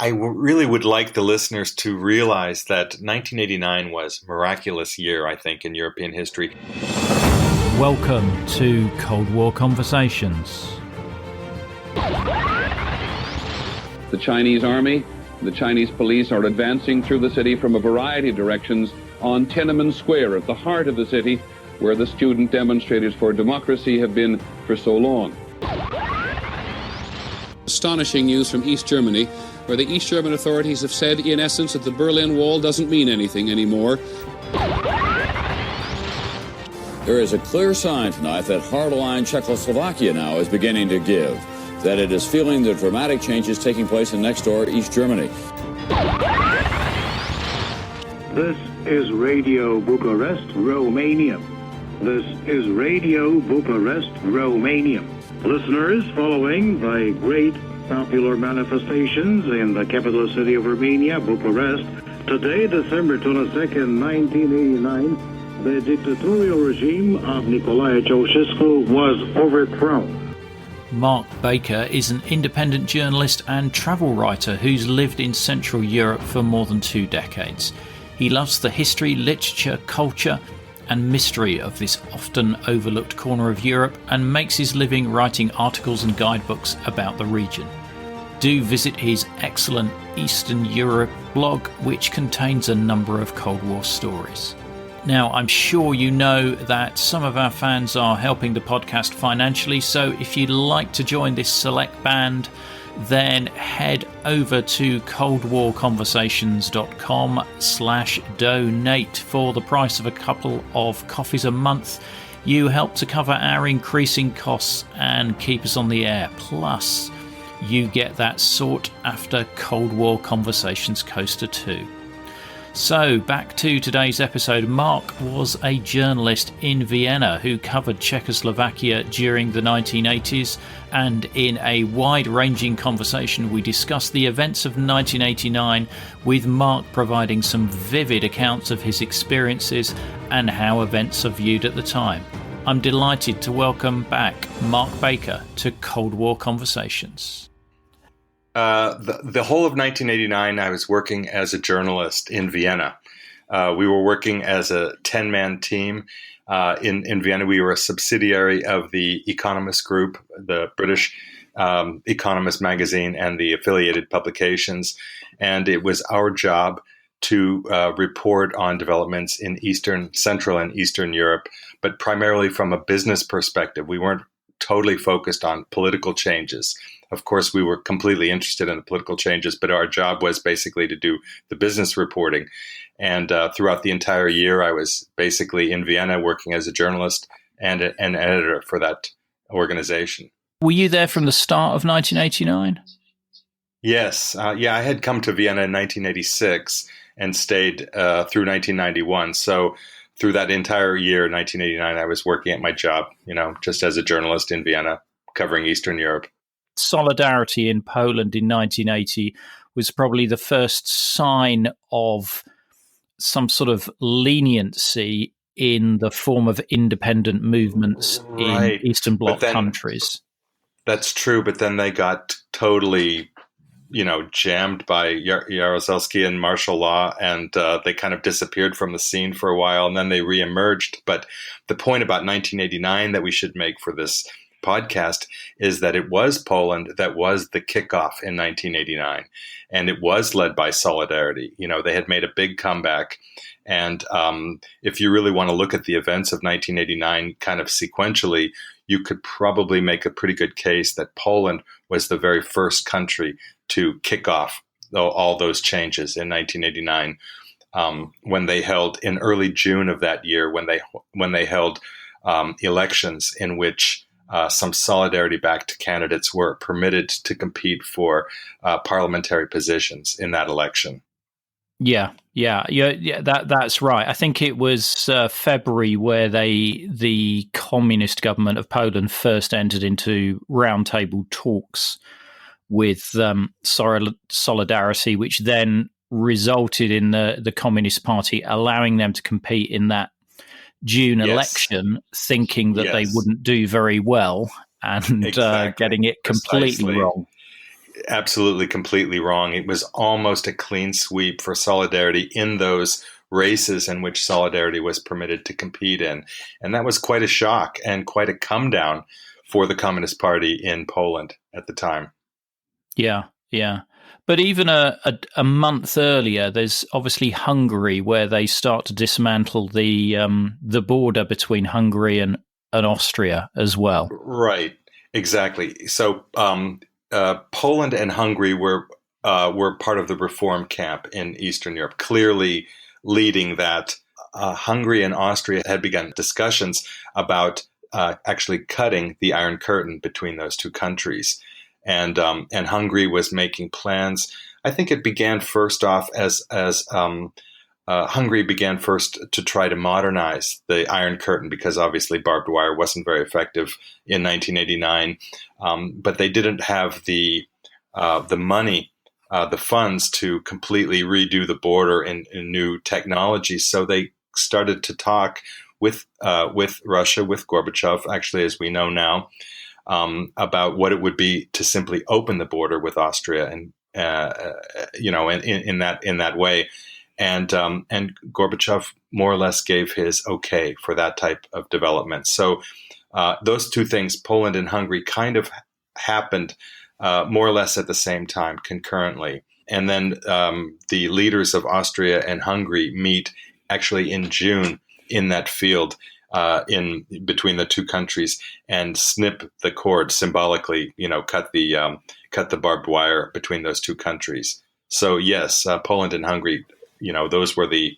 really would like the listeners to realize that 1989 was a miraculous year, I think, in European history. Welcome to Cold War Conversations. The Chinese army, the Chinese police are advancing through the city from a variety of directions on Tiananmen Square, at the heart of the city, where the student demonstrators for democracy have been for so long. Astonishing news from East Germany, where the East German authorities have said, in essence, that the Berlin Wall doesn't mean anything anymore. There is a clear sign tonight that hardline Czechoslovakia now is beginning to give, that it is feeling the dramatic changes taking place in next door East Germany. This is Radio Bucharest, Romania. This is Radio Bucharest, Romania. Listeners, following the great popular manifestations in the capital city of Romania, Bucharest, today, December 22nd, 1989, the dictatorial regime of Nicolae Ceausescu was overthrown. Mark Baker is an independent journalist and travel writer who's lived in Central Europe for more than 2 decades. He loves the history, literature, culture and mystery of this often overlooked corner of Europe and makes his living writing articles and guidebooks about the region. Do visit his excellent Eastern Europe blog, which contains a number of Cold War stories. Now, I'm sure you know that some of our fans are helping the podcast financially, so if you'd like to join this select band, then head over to coldwarconversations.com/donate. For the price of a couple of coffees a month, you help to cover our increasing costs and keep us on the air. Plus, you get that sought after Cold War Conversations coaster too. So, back to today's episode. Mark was a journalist in Vienna who covered Czechoslovakia during the 1980s, and in a wide-ranging conversation we discussed the events of 1989, with Mark providing some vivid accounts of his experiences and how events are viewed at the time. I'm delighted to welcome back Mark Baker to Cold War Conversations. The whole of 1989, I was working as a journalist in Vienna. We were working as a 10-man team. In Vienna, we were a subsidiary of the Economist Group, the British Economist magazine, and the affiliated publications. And it was our job to report on developments in Central and Eastern Europe, but primarily from a business perspective. We weren't totally focused on political changes. Of course, we were completely interested in the political changes, but our job was basically to do the business reporting. And throughout the entire year, I was basically in Vienna working as a journalist and an editor for that organization. Were you there from the start of 1989? Yes. I had come to Vienna in 1986 and stayed through 1991. So through that entire year, 1989, I was working at my job, just as a journalist in Vienna, covering Eastern Europe. Solidarity in Poland in 1980 was probably the first sign of some sort of leniency in the form of independent movements in Eastern Bloc countries. That's true, but then they got totally, jammed by Jaruzelski and martial law, and they kind of disappeared from the scene for a while, and then they reemerged. But the point about 1989 that we should make for this podcast is that it was Poland that was the kickoff in 1989, and it was led by Solidarity. They had made a big comeback, and if you really want to look at the events of 1989 kind of sequentially, you could probably make a pretty good case that Poland was the very first country to kick off all those changes in 1989, when they held in early June of that year, when they held elections in which some Solidarity-backed candidates were permitted to compete for parliamentary positions in that election. Yeah, that's right. I think it was February where the communist government of Poland first entered into roundtable talks with Solidarity, which then resulted in the Communist Party allowing them to compete in that June election, thinking that they wouldn't do very well and getting it completely wrong. absolutely completely wrong. It was almost a clean sweep for Solidarity in those races in which Solidarity was permitted to compete in. And that was quite a shock and quite a come down for the Communist Party in Poland at the time. Yeah, yeah. But even a month earlier, there's obviously Hungary, where they start to dismantle the border between Hungary and Austria as well. Right, exactly. So Poland and Hungary were part of the reform camp in Eastern Europe, clearly leading that. Hungary and Austria had begun discussions about actually cutting the Iron Curtain between those two countries. And Hungary was making plans. I think it began first off as Hungary began first to try to modernize the Iron Curtain, because obviously barbed wire wasn't very effective in 1989. But they didn't have the money, the funds to completely redo the border in new technologies. So they started to talk with Russia, with Gorbachev, actually, as we know now, about what it would be to simply open the border with Austria, and in that way, and Gorbachev more or less gave his okay for that type of development. So those two things, Poland and Hungary, kind of happened more or less at the same time, concurrently, and then the leaders of Austria and Hungary meet actually in June in that field. In between the two countries, and snip the cord symbolically, cut the barbed wire between those two countries. So yes, Poland and Hungary, those were the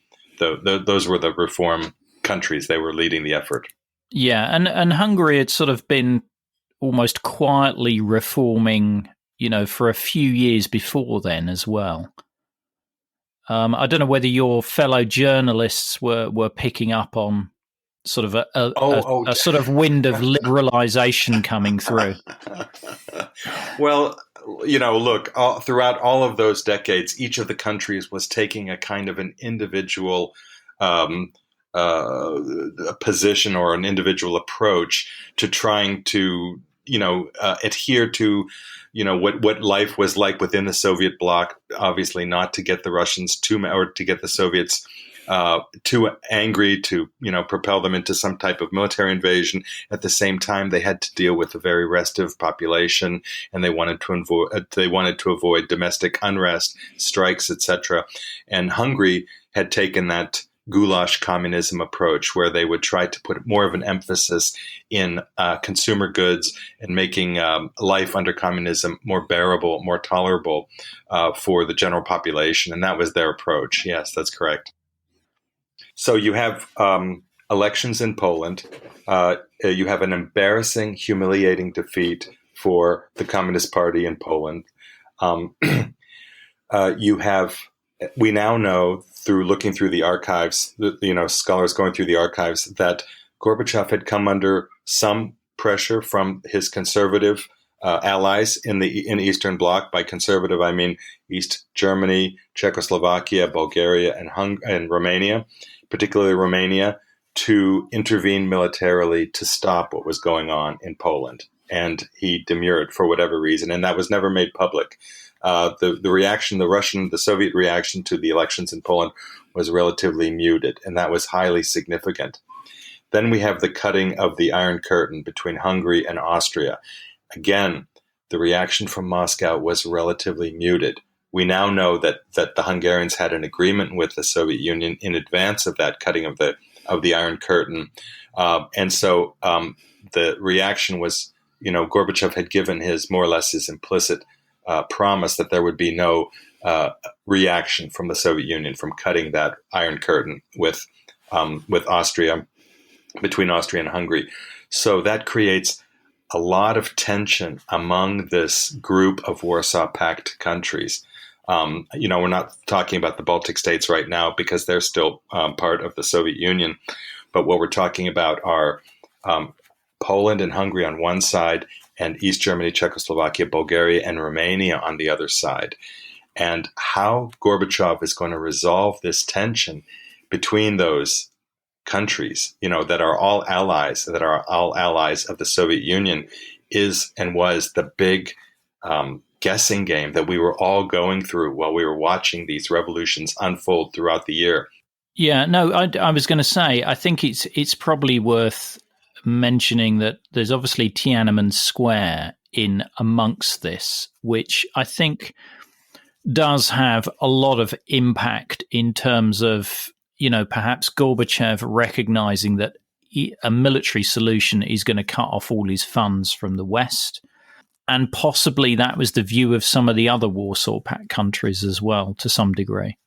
reform countries. They were leading the effort. Yeah, and Hungary had sort of been almost quietly reforming, for a few years before then as well. I don't know whether your fellow journalists were picking up on sort of a sort of wind of liberalization coming through. Well, look, throughout all of those decades, each of the countries was taking a kind of an individual position or an individual approach to trying to, adhere to, what life was like within the Soviet bloc. Obviously, not to get the Russians or to get the Soviets too angry to, propel them into some type of military invasion. At the same time, they had to deal with a very restive population, and they wanted to avoid domestic unrest, strikes, etc. And Hungary had taken that goulash communism approach, where they would try to put more of an emphasis in consumer goods and making life under communism more bearable, more tolerable for the general population. And that was their approach. Yes, that's correct. So you have elections in Poland. You have an embarrassing, humiliating defeat for the Communist Party in Poland. We now know, through looking through the archives, scholars going through the archives, that Gorbachev had come under some pressure from his conservative allies in the Eastern Bloc. By conservative, I mean East Germany, Czechoslovakia, Bulgaria, and Romania, particularly Romania, to intervene militarily to stop what was going on in Poland. And he demurred for whatever reason, and that was never made public. The reaction, the Soviet reaction to the elections in Poland was relatively muted, and that was highly significant. Then we have the cutting of the Iron Curtain between Hungary and Austria. Again, the reaction from Moscow was relatively muted. We now know that the Hungarians had an agreement with the Soviet Union in advance of that cutting of the Iron Curtain, and so the reaction was, Gorbachev had given more or less his implicit promise that there would be no reaction from the Soviet Union from cutting that Iron Curtain with Austria, between Austria and Hungary. So that creates a lot of tension among this group of Warsaw Pact countries. We're not talking about the Baltic states right now because they're still part of the Soviet Union. But what we're talking about are Poland and Hungary on one side, and East Germany, Czechoslovakia, Bulgaria, and Romania on the other side. And how Gorbachev is going to resolve this tension between those countries, that are all allies of the Soviet Union, is and was the big guessing game that we were all going through while we were watching these revolutions unfold throughout the year. Yeah, no, I was going to say, I think it's probably worth mentioning that there's obviously Tiananmen Square in amongst this, which I think does have a lot of impact in terms of, perhaps Gorbachev recognizing that a military solution is going to cut off all his funds from the West. And possibly that was the view of some of the other Warsaw Pact countries as well, to some degree.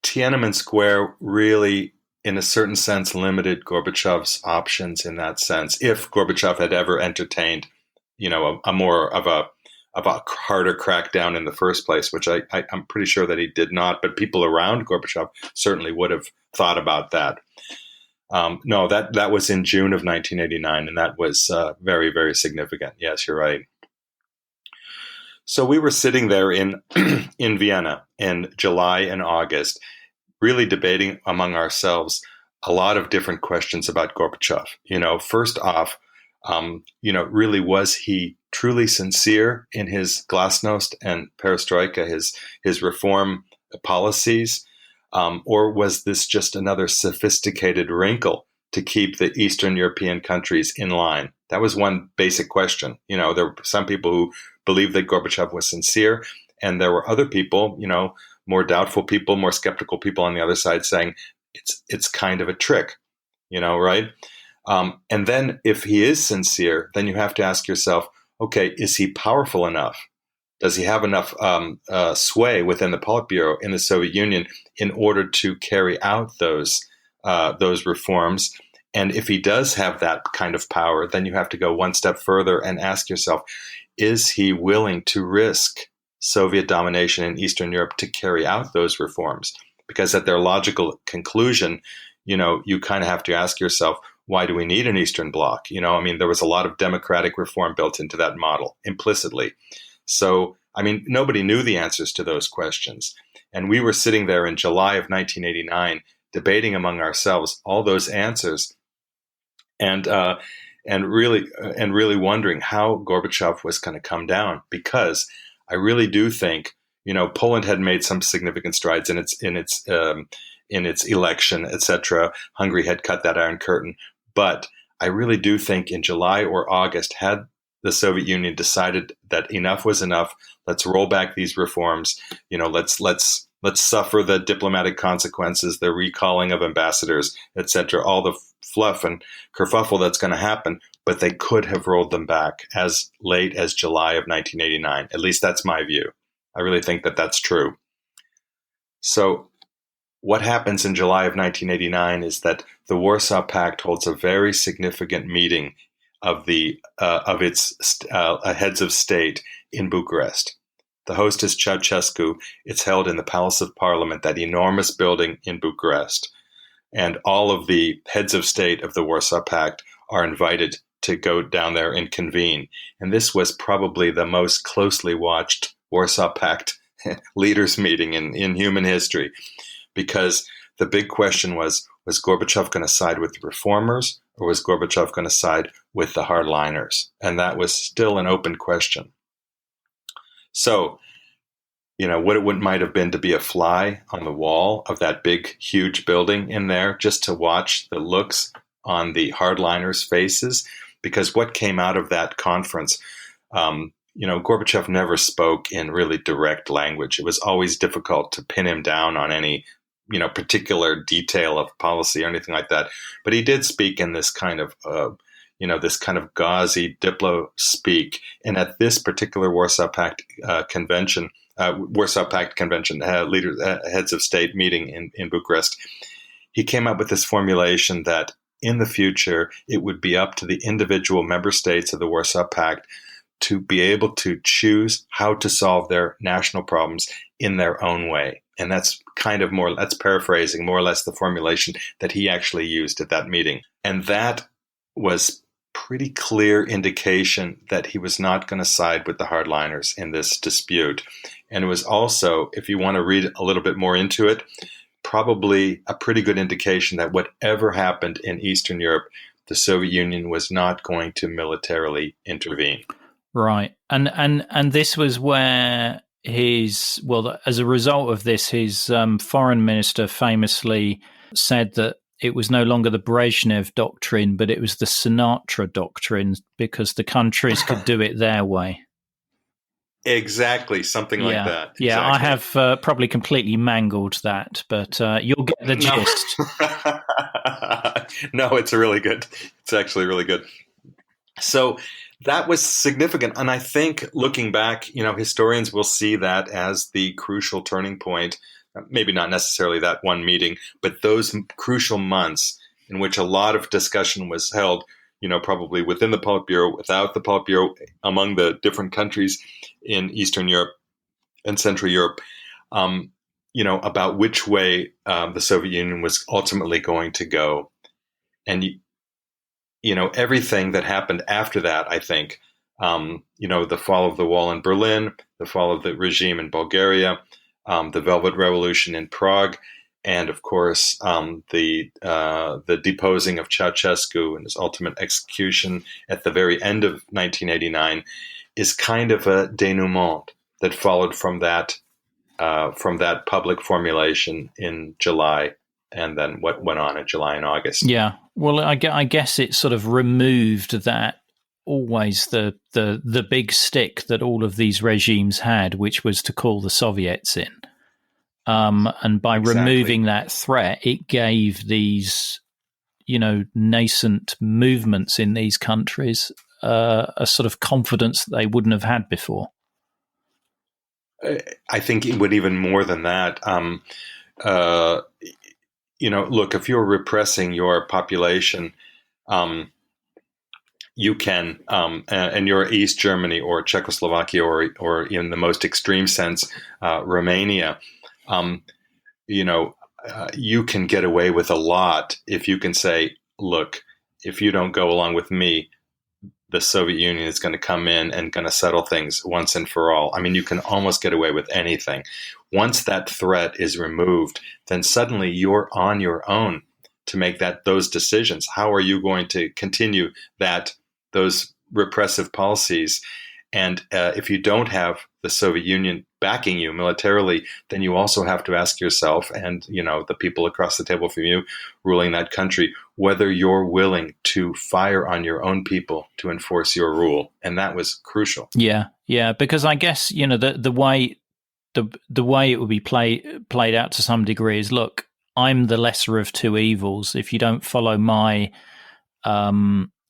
Tiananmen Square really, in a certain sense, limited Gorbachev's options in that sense. If Gorbachev had ever entertained, a more of a harder crackdown in the first place, which I'm pretty sure that he did not, but people around Gorbachev certainly would have thought about that. No, that was in June of 1989, and that was very, very significant. Yes, you're right. So we were sitting there in Vienna in July and August, really debating among ourselves a lot of different questions about Gorbachev. First off, really, was he truly sincere in his glasnost and perestroika, his reform policies, or was this just another sophisticated wrinkle to keep the Eastern European countries in line? That was one basic question. There were some people who believed that Gorbachev was sincere, and there were other people, more doubtful people, more skeptical people on the other side saying it's kind of a trick, right? And then if he is sincere, then you have to ask yourself, okay, is he powerful enough? Does he have enough sway within the Politburo in the Soviet Union in order to carry out those reforms? And if he does have that kind of power, then you have to go one step further and ask yourself, is he willing to risk Soviet domination in Eastern Europe to carry out those reforms? Because at their logical conclusion, you kind of have to ask yourself, why do we need an Eastern Bloc? There was a lot of democratic reform built into that model implicitly. So, nobody knew the answers to those questions. And we were sitting there in July of 1989, debating among ourselves all those answers, and really wondering how Gorbachev was going to come down. Because I really do think, Poland had made some significant strides in its election, etc. Hungary had cut that Iron Curtain, but I really do think in July or August, had the Soviet Union decided that enough was enough, let's roll back these reforms, let's suffer the diplomatic consequences, the recalling of ambassadors, etc., all the fluff and kerfuffle that's going to happen, but they could have rolled them back as late as July of 1989. At least that's my view. I really think that that's true. So what happens in July of 1989 is that the Warsaw Pact holds a very significant meeting of its heads of state in Bucharest. The host is Ceausescu. It's held in the Palace of Parliament, that enormous building in Bucharest. And all of the heads of state of the Warsaw Pact are invited to go down there and convene. And this was probably the most closely watched Warsaw Pact leaders meeting in human history, because the big question was Gorbachev going to side with the reformers, or was Gorbachev going to side with the hardliners? And that was still an open question. So, what it might have been to be a fly on the wall of that big, huge building in there, just to watch the looks on the hardliners' faces, because what came out of that conference, Gorbachev never spoke in really direct language. It was always difficult to pin him down on any, particular detail of policy or anything like that. But he did speak in this kind of, this kind of gauzy diplo speak. And at this particular Warsaw Pact convention, leaders, heads of state meeting in Bucharest, he came up with this formulation that in the future, it would be up to the individual member states of the Warsaw Pact to be able to choose how to solve their national problems in their own way. And that's that's paraphrasing more or less the formulation that he actually used at that meeting. And that was pretty clear indication that he was not going to side with the hardliners in this dispute. And it was also, if you want to read a little bit more into it, probably a pretty good indication that whatever happened in Eastern Europe, the Soviet Union was not going to militarily intervene. Right. And this was where as a result of this, his foreign minister famously said that it was no longer the Brezhnev doctrine, but it was the Sinatra doctrine, because the countries could do it their way. Exactly, something like that. Exactly. Yeah, I have probably completely mangled that, but you'll get the gist. No, it's really good. It's actually really good. So that was significant. And I think looking back, historians will see that as the crucial turning point, maybe not necessarily that one meeting, but those crucial months in which a lot of discussion was held, probably within the Politburo, without the Politburo, among the different countries in Eastern Europe and Central Europe, about which way the Soviet Union was ultimately going to go. And, everything that happened after that, I think, the fall of the wall in Berlin, the fall of the regime in Bulgaria, the Velvet Revolution in Prague, and of course the deposing of Ceausescu and his ultimate execution at the very end of 1989 is kind of a denouement that followed from that public formulation in July, and then what went on in July and August. Yeah, well, I guess it sort of removed that always the big stick that all of these regimes had, which was to call the Soviets in. And by removing that threat, it gave these, nascent movements in these countries a sort of confidence that they wouldn't have had before. I think it would even more than that. Look, if you're repressing your population, you can, and you're East Germany or Czechoslovakia or in the most extreme sense, Romania, you can get away with a lot if you can say, look, if you don't go along with me, the Soviet Union is going to come in and going to settle things once and for all. I mean, you can almost get away with anything. Once that threat is removed, then suddenly you're on your own to make those decisions. How are you going to continue those repressive policies? And if you don't have the Soviet Union backing you militarily, then you also have to ask yourself and, the people across the table from you ruling that country, whether you're willing to fire on your own people to enforce your rule. And that was crucial. Yeah, because I guess, the way it would be played out to some degree is, look, I'm the lesser of two evils. If you don't follow my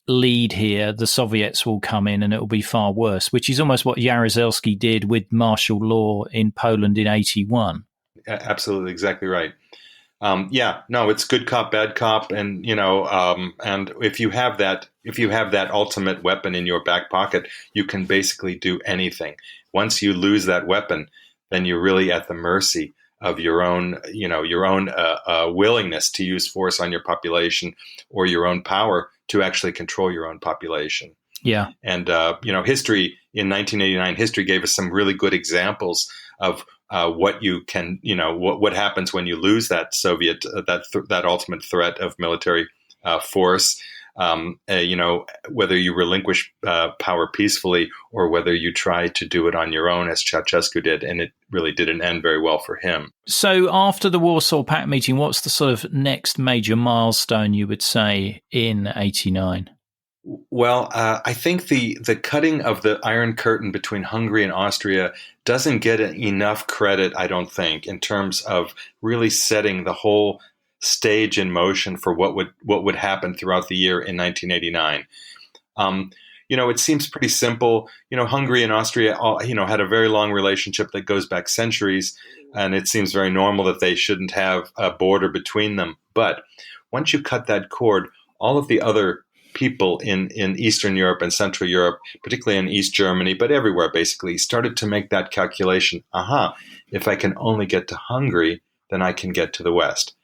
lead here, the Soviets will come in and it will be far worse, which is almost what Jaruzelski did with martial law in Poland in 1981. Absolutely, exactly right. It's good cop, bad cop, and and if you have that ultimate weapon in your back pocket, you can basically do anything. Once you lose that weapon, then you're really at the mercy of your own willingness to use force on your population, or your own power to actually control your own population. Yeah. And, history in 1989, history gave us some really good examples of what you can, what happens when you lose that Soviet, that ultimate threat of military force, whether you relinquish power peacefully or whether you try to do it on your own, as Ceausescu did, and it really didn't end very well for him. So after the Warsaw Pact meeting, what's the sort of next major milestone you would say in 1989? Well, I think the cutting of the Iron Curtain between Hungary and Austria doesn't get enough credit, I don't think, in terms of really setting the whole stage in motion for what would happen throughout the year in 1989. It seems pretty simple. Hungary and Austria, had a very long relationship that goes back centuries, and it seems very normal that they shouldn't have a border between them. But once you cut that cord, all of the other people in Eastern Europe and Central Europe, particularly in East Germany, but everywhere basically, started to make that calculation. If I can only get to Hungary, then I can get to the West.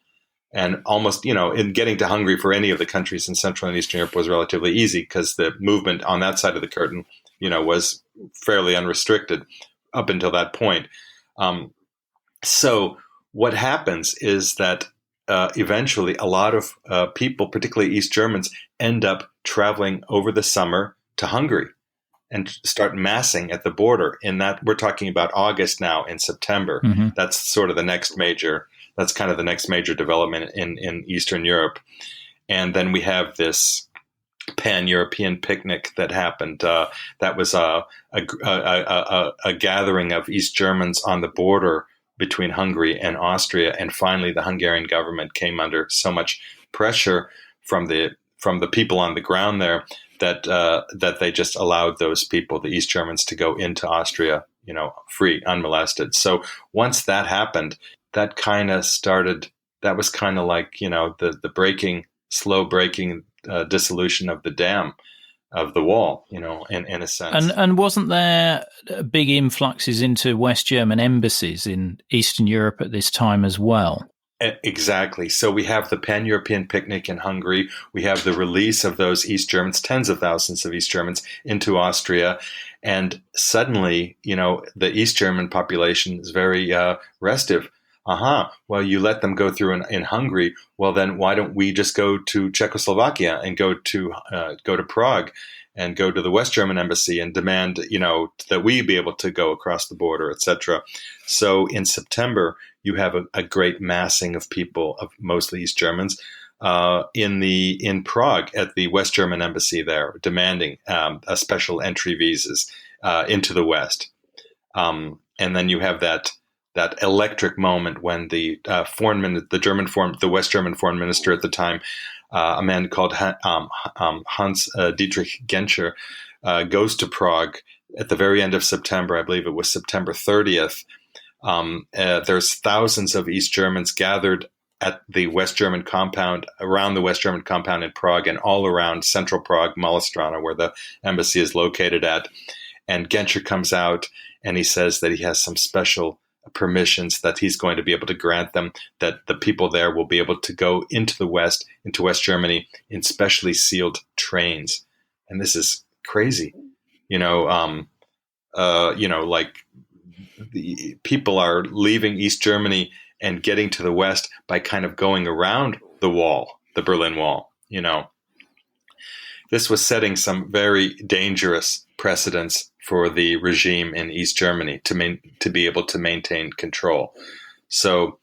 And almost, in getting to Hungary for any of the countries in Central and Eastern Europe was relatively easy because the movement on that side of the curtain, was fairly unrestricted up until that point. So what happens is that eventually a lot of people, particularly East Germans, end up traveling over the summer to Hungary. and start massing at the border. In that, we're talking about August now. In September, that's sort of the next major. That's kind of the next major development in Eastern Europe. And then we have this pan-European picnic that happened. That was a gathering of East Germans on the border between Hungary and Austria. And finally, the Hungarian government came under so much pressure from the people on the ground there that they just allowed those people, the East Germans, to go into Austria, free, unmolested. So once that happened, that kind of started. That was kind of like the slow breaking dissolution of the dam, of the wall, in a sense. And wasn't there big influxes into West German embassies in Eastern Europe at this time as well? Exactly. So we have the pan-European picnic in Hungary. We have the release of those East Germans, tens of thousands of East Germans, into Austria. And suddenly, the East German population is very restive. Well, you let them go through in Hungary. Well, then why don't we just go to Czechoslovakia and go to Prague and go to the West German embassy and demand, that we be able to go across the border, etc. So in September, you have a great massing of people, of mostly East Germans, in Prague at the West German embassy there, demanding a special entry visas into the West. And then you have that electric moment when the West German foreign minister at the time, a man called Hans Dietrich Genscher, goes to Prague at the very end of September. I believe it was September 30th. There's thousands of East Germans gathered at the West German compound, around the West German compound in Prague, and all around central Prague, Malastrana, where the embassy is located at. And Genscher comes out and he says that he has some special permissions that he's going to be able to grant them, that the people there will be able to go into West Germany in specially sealed trains. And this is crazy. Like the people are leaving East Germany and getting to the West by kind of going around the wall, the Berlin Wall, This was setting some very dangerous precedents for the regime in East Germany to be able to maintain control. So,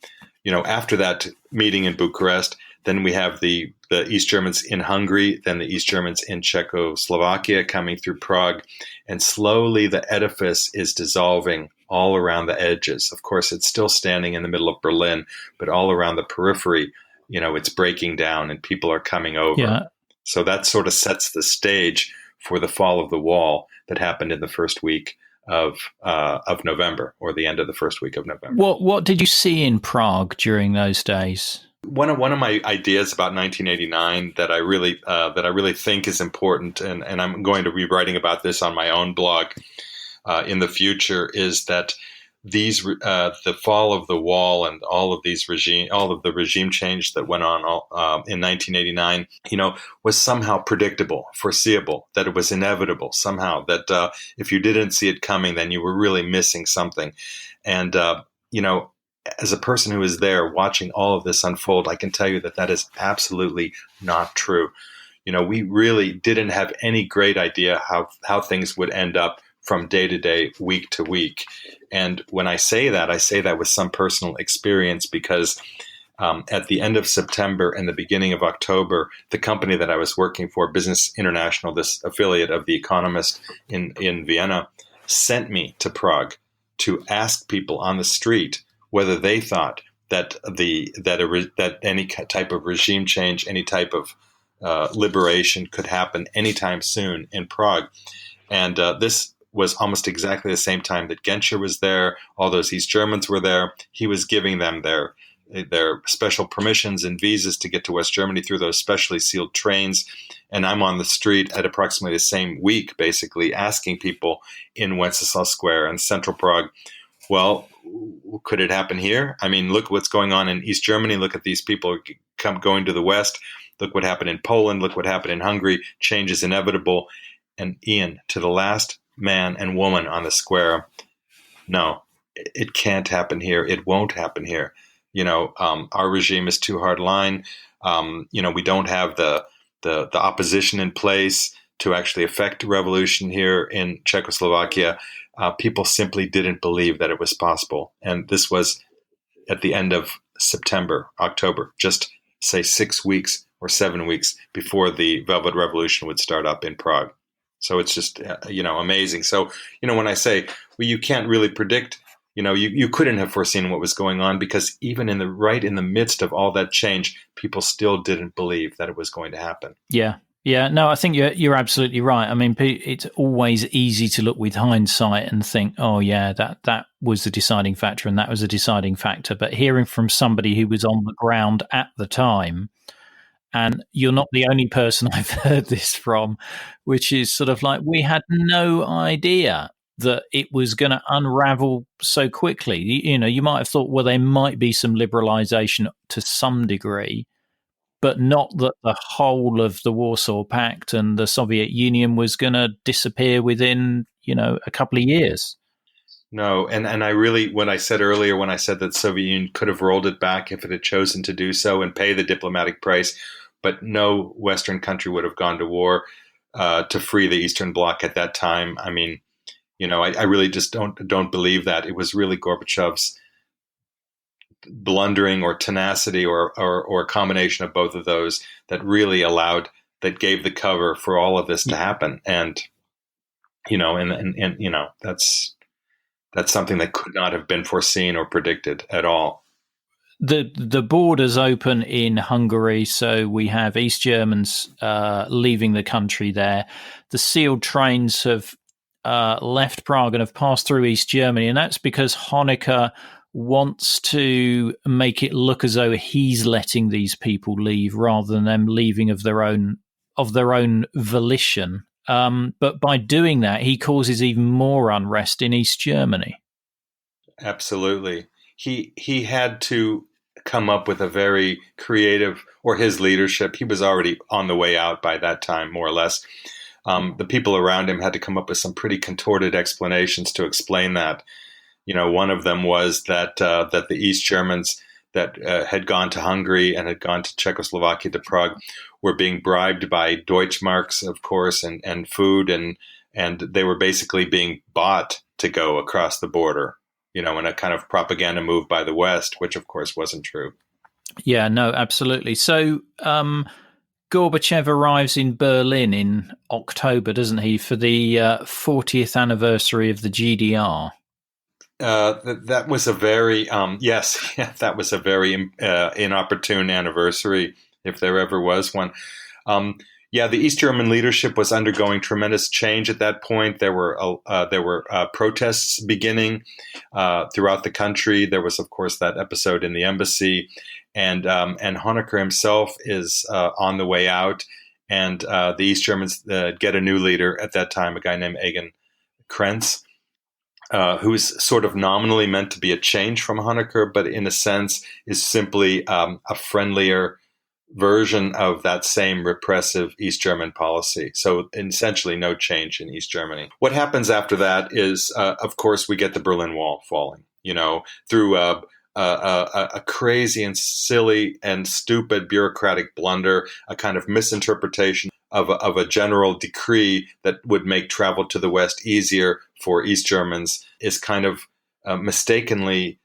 after that meeting in Bucharest, then we have the East Germans in Hungary, then the East Germans in Czechoslovakia coming through Prague, and slowly the edifice is dissolving all around the edges. Of course, it's still standing in the middle of Berlin, but all around the periphery, it's breaking down and people are coming over. Yeah. So that sort of sets the stage for the fall of the wall that happened in the first week of November, or the end of the first week of November. What did you see in Prague during those days? One of my ideas about 1989 that I really think is important, and I'm going to be writing about this on my own blog in the future, is that the fall of the wall and all of the regime change that went on in 1989, was somehow predictable, foreseeable, that it was inevitable somehow, that if you didn't see it coming, then you were really missing something. And, as a person who is there watching all of this unfold, I can tell you that is absolutely not true. We really didn't have any great idea how things would end up from day to day, week to week. And when I say that with some personal experience, because at the end of September and the beginning of October, the company that I was working for, Business International, this affiliate of The Economist in Vienna, sent me to Prague to ask people on the street whether they thought that any type of regime change, any type of liberation could happen anytime soon in Prague. And this was almost exactly the same time that Genscher was there. All those East Germans were there. He was giving them their special permissions and visas to get to West Germany through those specially sealed trains. And I'm on the street at approximately the same week, basically asking people in Wenceslas Square and central Prague, well, could it happen here? I mean, look what's going on in East Germany. Look at these people going to the West. Look what happened in Poland. Look what happened in Hungary. Change is inevitable. And Ian, to the last man and woman on the square, no, it can't happen here. It won't happen here. Our regime is too hard line. We don't have the opposition in place to actually effect revolution here in Czechoslovakia, people simply didn't believe that it was possible. And this was at the end of September, October, just say 6 weeks or 7 weeks before the Velvet Revolution would start up in Prague. So it's just, amazing. So, when I say, well, you can't really predict, you couldn't have foreseen what was going on, because even in the midst of all that change, people still didn't believe that it was going to happen. Yeah. Yeah, no, I think you're absolutely right. I mean, it's always easy to look with hindsight and think, oh, yeah, that was the deciding factor and that was the deciding factor. But hearing from somebody who was on the ground at the time, and you're not the only person I've heard this from, which is sort of like, we had no idea that it was going to unravel so quickly. You might have thought, well, there might be some liberalization to some degree, but not that the whole of the Warsaw Pact and the Soviet Union was going to disappear within, a couple of years. No, and I really, when I said earlier, when I said that the Soviet Union could have rolled it back if it had chosen to do so and pay the diplomatic price, but no Western country would have gone to war to free the Eastern Bloc at that time. I mean, I really just don't believe that. It was really Gorbachev's blundering or tenacity or a combination of both of those that really that gave the cover for all of this to happen. And, that's something that could not have been foreseen or predicted at all. The borders open in Hungary, so we have East Germans leaving the country there. The sealed trains have left Prague and have passed through East Germany, and that's because Honecker wants to make it look as though he's letting these people leave rather than them leaving of their own volition. But by doing that, he causes even more unrest in East Germany. Absolutely. He had to come up with a very creative, or his leadership, he was already on the way out by that time, more or less. The people around him had to come up with some pretty contorted explanations to explain that. One of them was that the East Germans that had gone to Hungary and had gone to Czechoslovakia, to Prague, were being bribed by Deutschmarks, of course, and food, and they were basically being bought to go across the border, in a kind of propaganda move by the West, which of course wasn't true. Yeah, no, absolutely. So Gorbachev arrives in Berlin in October, doesn't he, for the 40th anniversary of the GDR? That was a very that was a very inopportune anniversary, if there ever was one. The East German leadership was undergoing tremendous change at that point. There were protests beginning throughout the country. There was, of course, that episode in the embassy, and Honecker himself is on the way out, and the East Germans get a new leader at that time, a guy named Eugen Krenz. Who's sort of nominally meant to be a change from Honecker, but in a sense is simply a friendlier version of that same repressive East German policy. So essentially no change in East Germany. What happens after that is, of course, we get the Berlin Wall falling, through a crazy and silly and stupid bureaucratic blunder, a kind of misinterpretation of a general decree that would make travel to the West easier for East Germans, is kind of mistakenly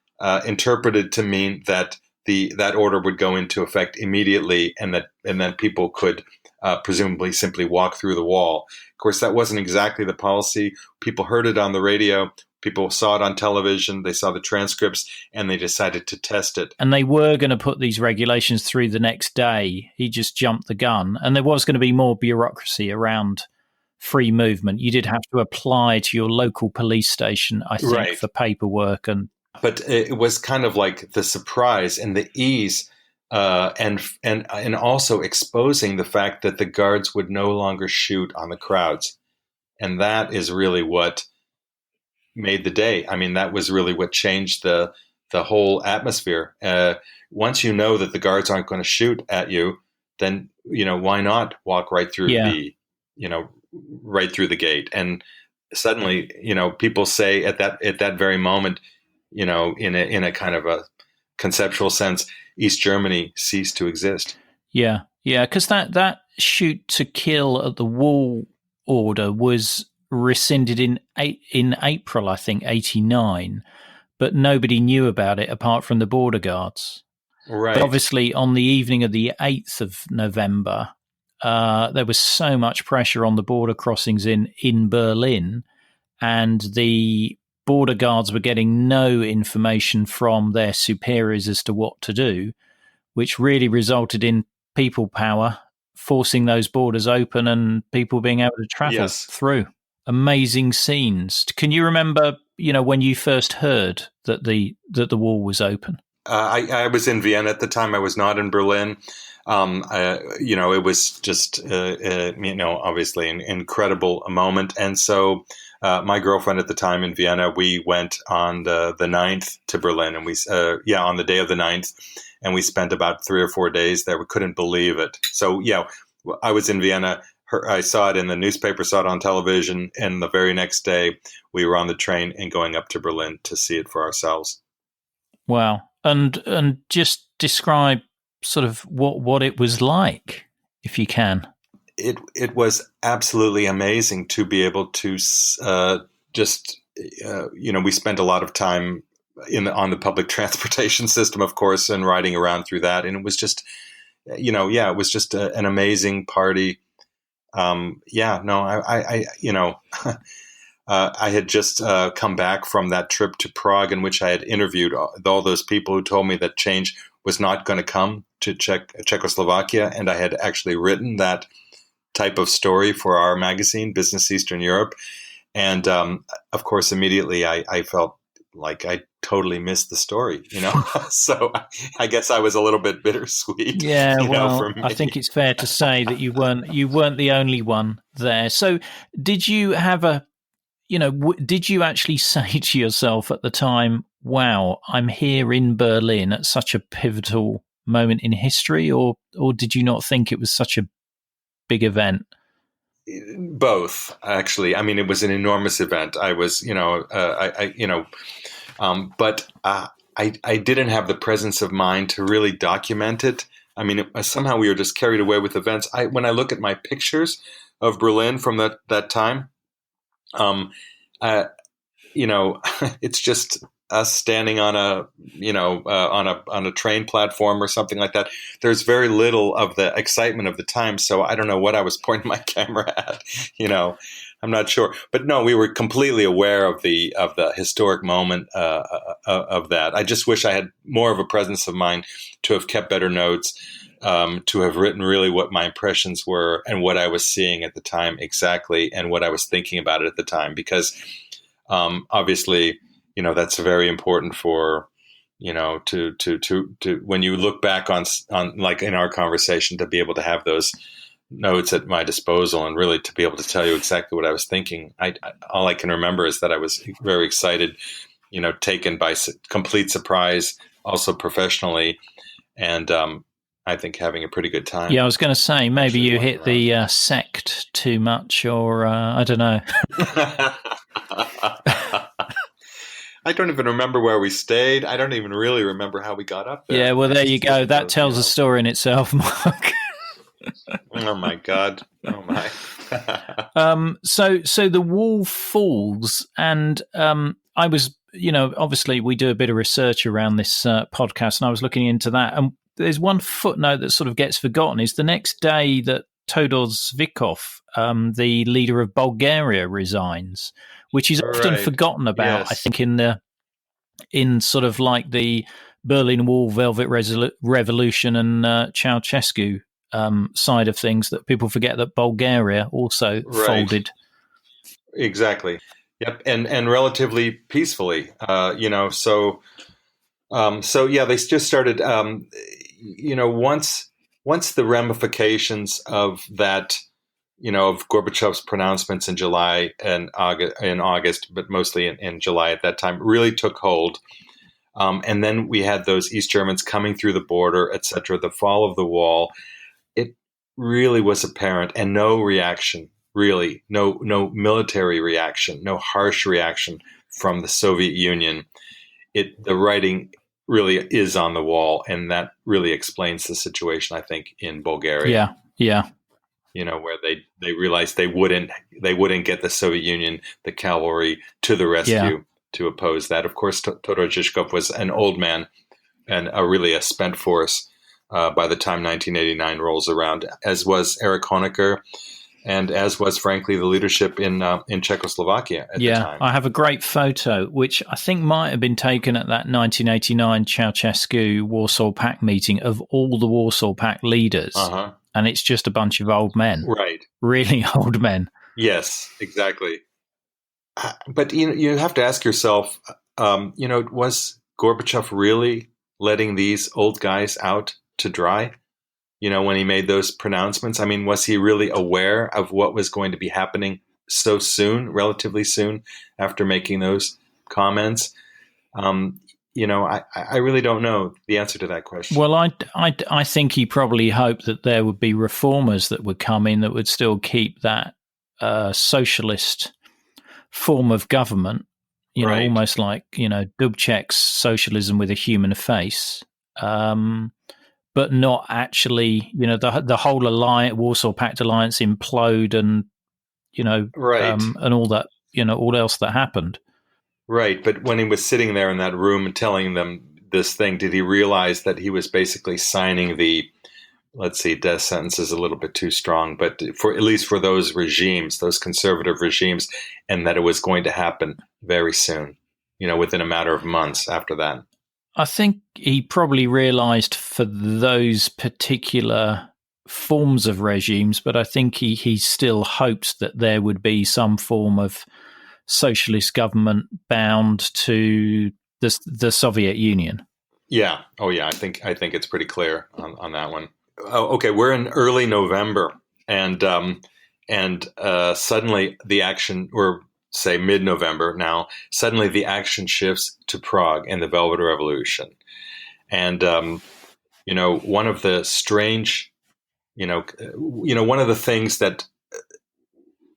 interpreted to mean that that order would go into effect immediately, and then people could presumably simply walk through the wall. Of course, that wasn't exactly the policy. People heard it on the radio. People saw it on television, they saw the transcripts, and they decided to test it. And they were going to put these regulations through the next day. He just jumped the gun. And there was going to be more bureaucracy around free movement. You did have to apply to your local police station, I think, for paperwork. But it was kind of like the surprise and the ease, and also exposing the fact that the guards would no longer shoot on the crowds. And that is really what made the day. I mean, that was really what changed the whole atmosphere. Once you know that the guards aren't going to shoot at you, then why not walk right through right through the gate? And suddenly, people say at that very moment, in a kind of a conceptual sense, East Germany ceased to exist. Yeah, because that shoot to kill at the wall order was rescinded in April, I think, 89, but nobody knew about it apart from the border guards. Right. But obviously, on the evening of the 8th of November, there was so much pressure on the border crossings in Berlin, and the border guards were getting no information from their superiors as to what to do, which really resulted in people power forcing those borders open and people being able to travel through. Amazing scenes. Can you remember, when you first heard that the wall was open? I was in Vienna at the time. I was not in Berlin. It was just, obviously an incredible moment. And so my girlfriend at the time in Vienna, we went on the 9th to Berlin, and on the day of the 9th, and we spent about 3 or 4 days there. We couldn't believe it. So, I was in Vienna. I saw it in the newspaper, saw it on television, and the very next day we were on the train and going up to Berlin to see it for ourselves. Wow. And just describe sort of what it was like, if you can. It was absolutely amazing to be able to we spent a lot of time on the public transportation system, of course, and riding around through that. And it was just, it was just an amazing party. I had just come back from that trip to Prague, in which I had interviewed all those people who told me that change was not going to come to Czechoslovakia. And I had actually written that type of story for our magazine, Business Eastern Europe. And of course, immediately I felt like I totally missed the story, So I guess I was a little bit bittersweet. Yeah, for me. I think it's fair to say that you weren't the only one there. So did you have did you actually say to yourself at the time, wow, I'm here in Berlin at such a pivotal moment in history, or did you not think it was such a big event? Both, actually. I mean, it was an enormous event. I was, but I didn't have the presence of mind to really document it. I mean, somehow we were just carried away with events. When I look at my pictures of Berlin from that time, it's just us standing on a train platform or something like that. There's very little of the excitement of the time, so I don't know what I was pointing my camera at. I'm not sure, but no, we were completely aware of the historic moment of that. I just wish I had more of a presence of mind to have kept better notes, to have written really what my impressions were and what I was seeing at the time exactly, and what I was thinking about it at the time, because obviously, that's very important for, to when you look back on like in our conversation, to be able to have those notes at my disposal and really to be able to tell you exactly what I was thinking. All I can remember is that I was very excited, taken by complete surprise, also professionally, and I think having a pretty good time. Yeah, I was going to say, maybe you hit the sect too much, or I don't know. I don't even remember where we stayed. I don't even really remember how we got up there. Yeah, well, there you go. That tells a story in itself, Mark. Oh my God. Oh my. So the wall falls, and I was, obviously we do a bit of research around this podcast, and I was looking into that, and there's one footnote that sort of gets forgotten. Is the next day that Todor Zvikov, the leader of Bulgaria, resigns, which is often forgotten about. Yes. I think in sort of like the Berlin Wall, Velvet Revolution, and Ceausescu side of things, that people forget that Bulgaria also folded. Exactly. Yep, and relatively peacefully. So they just started. Once the ramifications of that, of Gorbachev's pronouncements in July and August, but mostly in July at that time, really took hold. And then we had those East Germans coming through the border, etc., the fall of the wall. It really was apparent, and no reaction, really, no military reaction, no harsh reaction from the Soviet Union. The writing really is on the wall, and that really explains the situation, I think, in Bulgaria. Yeah. where they realized they wouldn't get the Soviet Union, the cavalry, to the rescue to oppose that. Of course, Todor Zhivkov was an old man and really a spent force by the time 1989 rolls around, as was Erich Honecker, and as was, frankly, the leadership in Czechoslovakia at the time. I have a great photo, which I think might have been taken at that 1989 Ceausescu Warsaw Pact meeting, of all the Warsaw Pact leaders. And it's just a bunch of old men. Right. Really old men. Yes, exactly. But you have to ask yourself, was Gorbachev really letting these old guys out to dry? When he made those pronouncements, I mean, was he really aware of what was going to be happening so soon, relatively soon after making those comments? I really don't know the answer to that question. Well, I think he probably hoped that there would be reformers that would come in that would still keep that socialist form of government, right. Almost like, Dubček's socialism with a human face. But not actually, the whole alliance, Warsaw Pact alliance implode and, right. And all that, all else that happened. Right. But when he was sitting there in that room and telling them this thing, did he realize that he was basically signing the, death sentence is a little bit too strong, but at least for those regimes, those conservative regimes, and that it was going to happen very soon, within a matter of months after that? I think he probably realized for those particular forms of regimes, but I think he still hoped that there would be some form of socialist government bound to the Soviet Union. Yeah. Oh, yeah. I think it's pretty clear on that one. Oh, okay. We're in early November, and suddenly the action, or say mid-November now, suddenly the action shifts to Prague and the Velvet Revolution. And, one of the strange, one of the things that,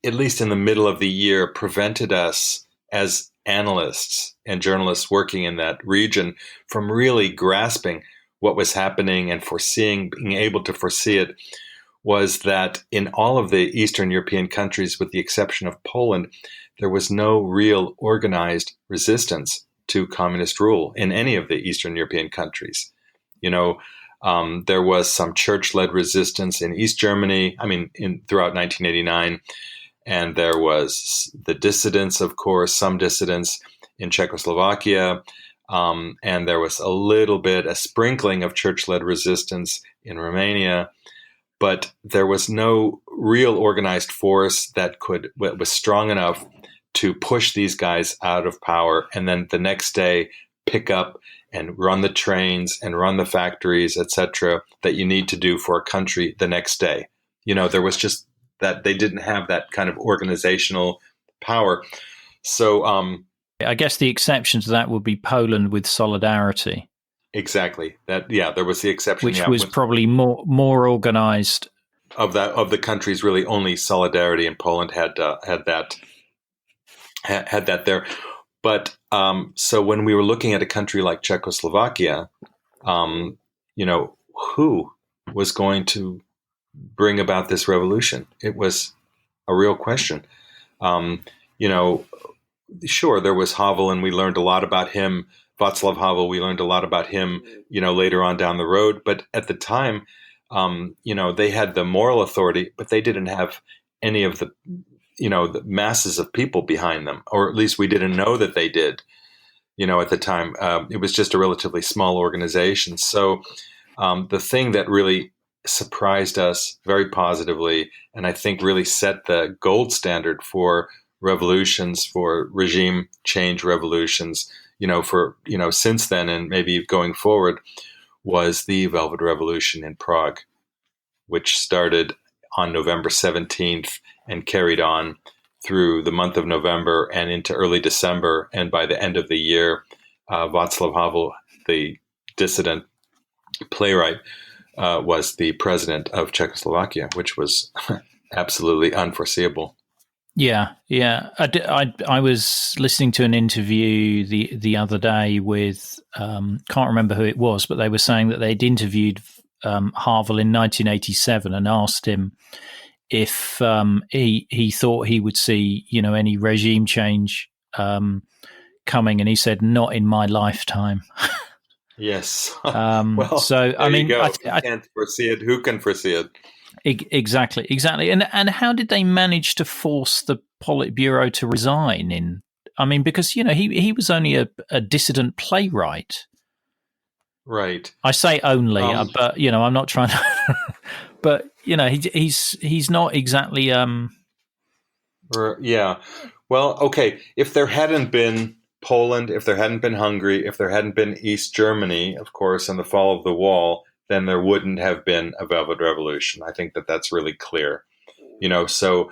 at least in the middle of the year, prevented us as analysts and journalists working in that region from really grasping what was happening and being able to foresee it, was that in all of the Eastern European countries, with the exception of Poland, there was no real organized resistance to communist rule in any of the Eastern European countries. There was some church-led resistance in East Germany, throughout 1989, and there was the dissidents, of course, some dissidents in Czechoslovakia, and there was a sprinkling of church-led resistance in Romania, but there was no real organized force that was strong enough to push these guys out of power and then the next day pick up and run the trains and run the factories, etc., that you need to do for a country the next day. There was just that they didn't have that kind of organizational power. So I guess the exception to that would be Poland with Solidarity. Exactly. There was the exception, which was probably more organized. Of the countries, really only Solidarity in Poland had that there. But so when we were looking at a country like Czechoslovakia, who was going to bring about this revolution? It was a real question. Sure, there was Havel, and we learned a lot about him. Václav Havel, we learned a lot about him, later on down the road. But at the time, they had the moral authority, but they didn't have any of the masses of people behind them, or at least we didn't know that they did, at the time. It was just a relatively small organization. So the thing that really surprised us very positively, and I think really set the gold standard for revolutions, for regime change revolutions, since then and maybe going forward, was the Velvet Revolution in Prague, which started on November 17th and carried on through the month of November and into early December. And by the end of the year, Václav Havel, the dissident playwright, was the president of Czechoslovakia, which was absolutely unforeseeable. Yeah. I was listening to an interview the other day with, can't remember who it was, but they were saying that they'd interviewed Havel in 1987 and asked him if he thought he would see, any regime change coming, and he said, "Not in my lifetime." Yes. Well, so I mean, I can't foresee it. Who can foresee it? Exactly. And how did they manage to force the Politburo to resign? Because he was only a dissident playwright. Right. I say only, but I'm not trying to. But he's not exactly. Yeah. Well, okay. If there hadn't been Poland, if there hadn't been Hungary, if there hadn't been East Germany, of course, and the fall of the wall, then there wouldn't have been a Velvet Revolution. I think that that's really clear. So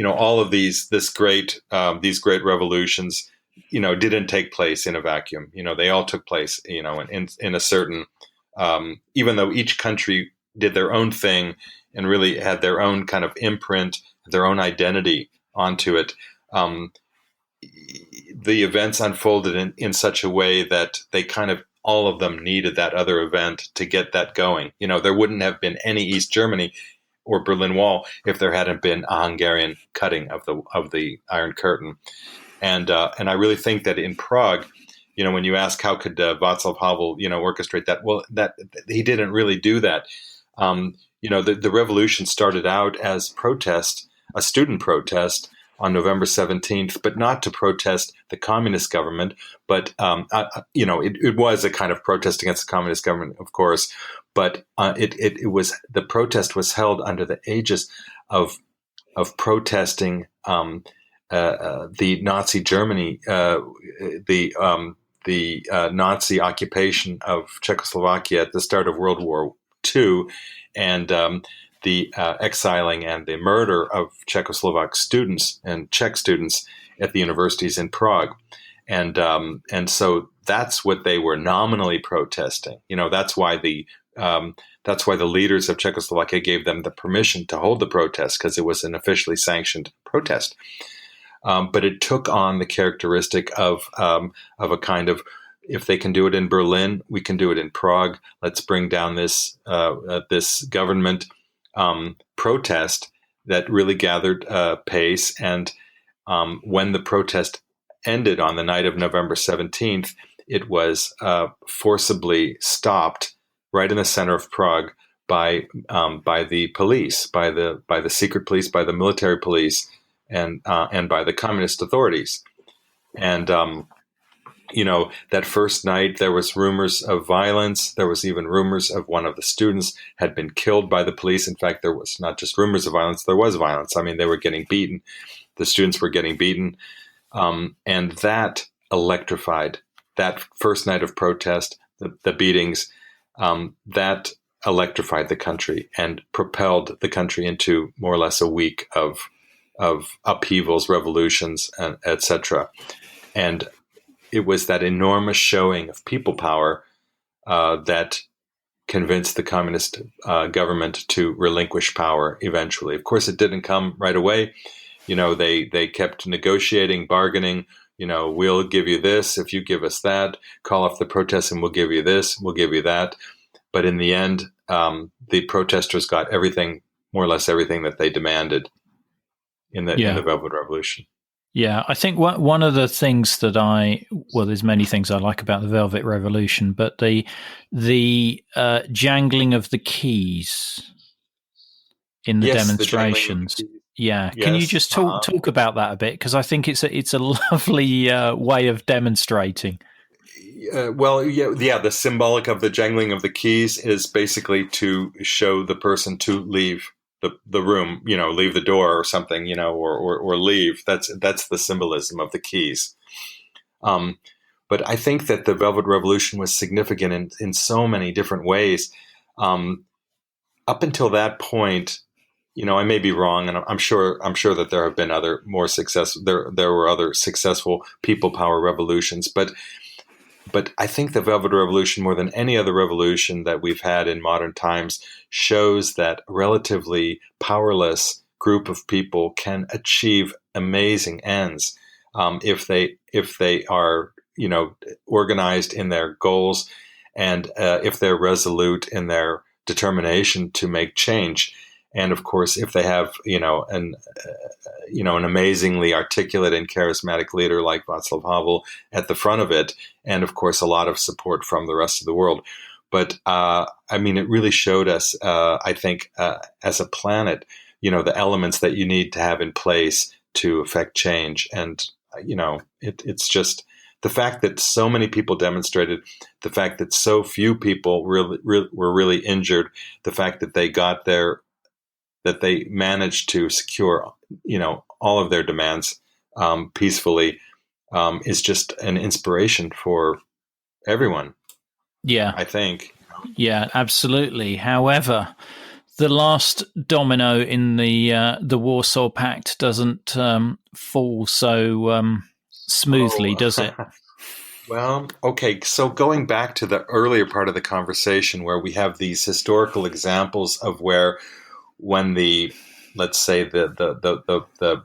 all of these great revolutions, didn't take place in a vacuum. They all took place, in a certain. Even though each country did their own thing and really had their own kind of imprint, their own identity onto it. The events unfolded in such a way that they kind of, all of them needed that other event to get that going. There wouldn't have been any East Germany or Berlin Wall if there hadn't been a Hungarian cutting of the Iron Curtain. And I really think that in Prague, when you ask how could Václav Havel, orchestrate that, well, that he didn't really do that. The revolution started out as protest, a student protest on November 17th, but not to protest the communist government, but it was a kind of protest against the communist government, of course, but it was, the protest was held under the aegis of protesting the Nazi Germany, the Nazi occupation of Czechoslovakia at the start of World War II, and the exiling and the murder of Czechoslovak students and Czech students at the universities in Prague, and so that's what they were nominally protesting. That's why the leaders of Czechoslovakia gave them the permission to hold the protest, because it was an officially sanctioned protest. But it took on the characteristic of a kind of, if they can do it in Berlin, we can do it in Prague. Let's bring down this government protest that really gathered pace. And when the protest ended on the night of November 17th, it was forcibly stopped right in the center of Prague by the police, by the secret police, by the military police, and by the communist authorities. And that first night there was rumors of violence. There was even rumors of one of the students had been killed by the police. In fact, there was not just rumors of violence, there was violence. I mean, they were getting beaten. The students were getting beaten. And that electrified, that first night of protest, the beatings, that electrified the country and propelled the country into more or less a week of upheavals, revolutions, and etc. And it was that enormous showing of people power that convinced the communist government to relinquish power eventually. Of course, it didn't come right away. They kept negotiating, bargaining. We'll give you this if you give us that. Call off the protests and we'll give you this, we'll give you that. But in the end, the protesters got everything, more or less everything that they demanded in the Velvet Revolution. Yeah, I think one of the things that there's many things I like about the Velvet Revolution, but the jangling of the keys in the demonstrations. Yes. Can you just talk about that a bit? Because I think it's a lovely way of demonstrating. The symbolic of the jangling of the keys is basically to show the person to leave the room, leave the door or something, or leave. That's the symbolism of the keys. But I think that the Velvet Revolution was significant in so many different ways. Up until that point, I may be wrong, and I'm sure that there have been other more successful. There were other successful people power revolutions, but I think the Velvet Revolution, more than any other revolution that we've had in modern times, shows that a relatively powerless group of people can achieve amazing ends if they are organized in their goals, and if they're resolute in their determination to make change. And of course, if they have, an amazingly articulate and charismatic leader like Václav Havel at the front of it, and of course, a lot of support from the rest of the world. But it really showed us, I think, as a planet, the elements that you need to have in place to affect change. And, it's just the fact that so many people demonstrated, the fact that so few people were really injured, the fact that they managed to secure, all of their demands peacefully, is just an inspiration for everyone. Yeah, I think. Yeah, absolutely. However, the last domino in the Warsaw Pact doesn't fall so smoothly, does it? Well, okay. So going back to the earlier part of the conversation, where we have these historical examples of when let's say the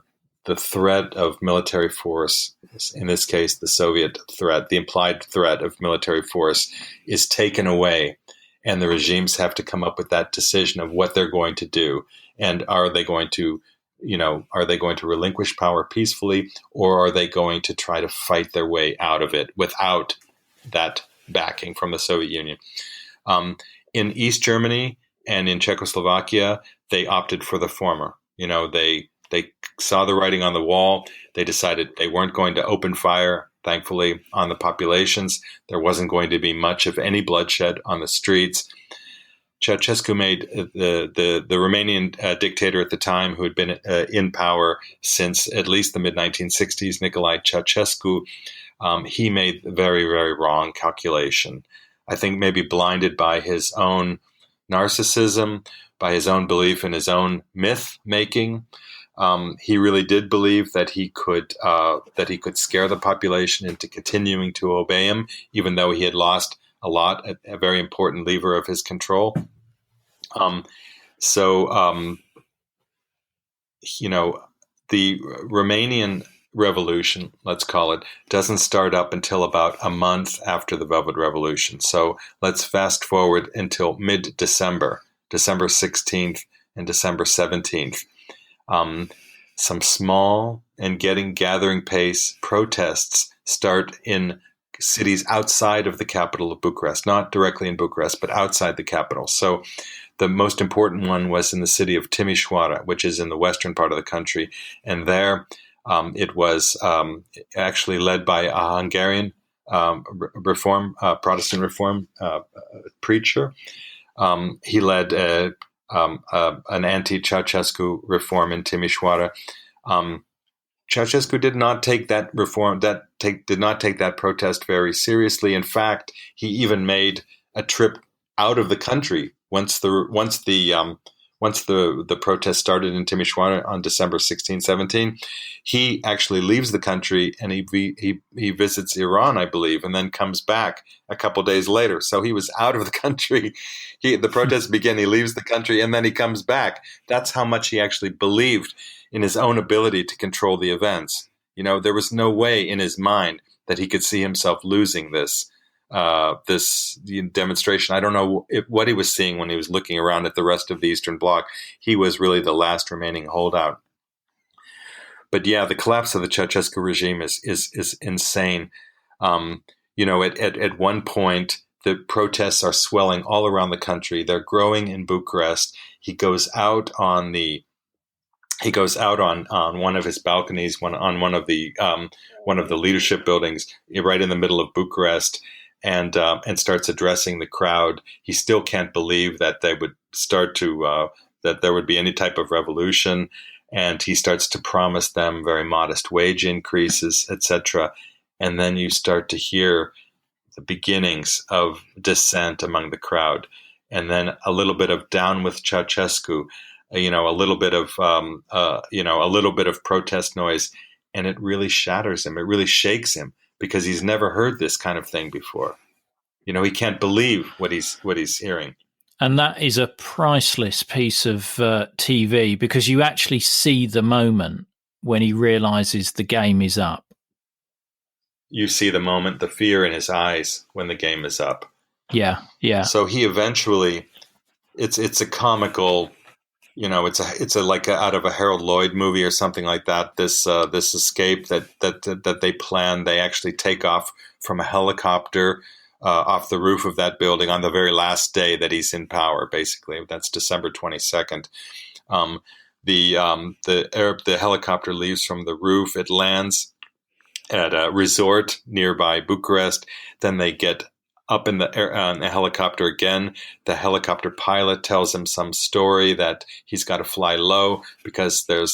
threat of military force, in this case the Soviet threat, the implied threat of military force, is taken away, and the regimes have to come up with that decision of what they're going to do, and are they going to relinquish power peacefully, or are they going to try to fight their way out of it without that backing from the Soviet Union? In East Germany and in Czechoslovakia, they opted for the former. They saw the writing on the wall. They decided they weren't going to open fire, thankfully, on the populations. There wasn't going to be much of any bloodshed on the streets. Ceausescu made the Romanian dictator at the time, who had been in power since at least the mid-1960s, Nicolae Ceausescu, he made a very, very wrong calculation. I think maybe blinded by his own narcissism, by his own belief in his own myth making. He really did believe that he could scare the population into continuing to obey him, even though he had lost a very important lever of his control. The Romanian Revolution, let's call it, doesn't start up until about a month after the Velvet Revolution. So let's fast forward until mid-December, December 16th and December 17th. Some small and gathering pace protests start in cities outside of the capital of Bucharest, not directly in Bucharest, but outside the capital. So the most important one was in the city of Timișoara, which is in the western part of the country. And there it was actually led by a Hungarian Protestant reform preacher. He led an anti-Ceausescu reform in Timișoara. Ceausescu did not take that protest very seriously. In fact, he even made a trip out of the country once the protest started in Timișoara on December 16, 17. He actually leaves the country and he visits Iran, I believe, and then comes back a couple days later. So he was out of the country. The protests begin, he leaves the country, and then he comes back. That's how much he actually believed in his own ability to control the events. There was no way in his mind that he could see himself losing this demonstration. I don't know what he was seeing when he was looking around at the rest of the Eastern Bloc. He was really the last remaining holdout. But yeah, the collapse of the Ceausescu regime is insane. At one point, the protests are swelling all around the country. They're growing in Bucharest. He goes out on one of his balconies, on one of the leadership buildings, right in the middle of Bucharest, and starts addressing the crowd. He still can't believe that they would that there would be any type of revolution, and he starts to promise them very modest wage increases, etc. And then you start to hear the beginnings of dissent among the crowd, and then a little bit of down with Ceausescu. A little bit of protest noise, and it really shatters him. It really shakes him because he's never heard this kind of thing before. He can't believe what he's hearing. And that is a priceless piece of TV, because you actually see the moment when he realizes the game is up. You see the moment, the fear in his eyes when the game is up. Yeah. So he eventually, it's a comical, it's like out of a Harold Lloyd movie or something like that. This escape that they plan. They actually take off from a helicopter off the roof of that building on the very last day that he's in power. Basically, that's December 22nd. The helicopter leaves from the roof. It lands at a resort nearby Bucharest. Then they get up in the helicopter again. The helicopter pilot tells him some story that he's got to fly low because they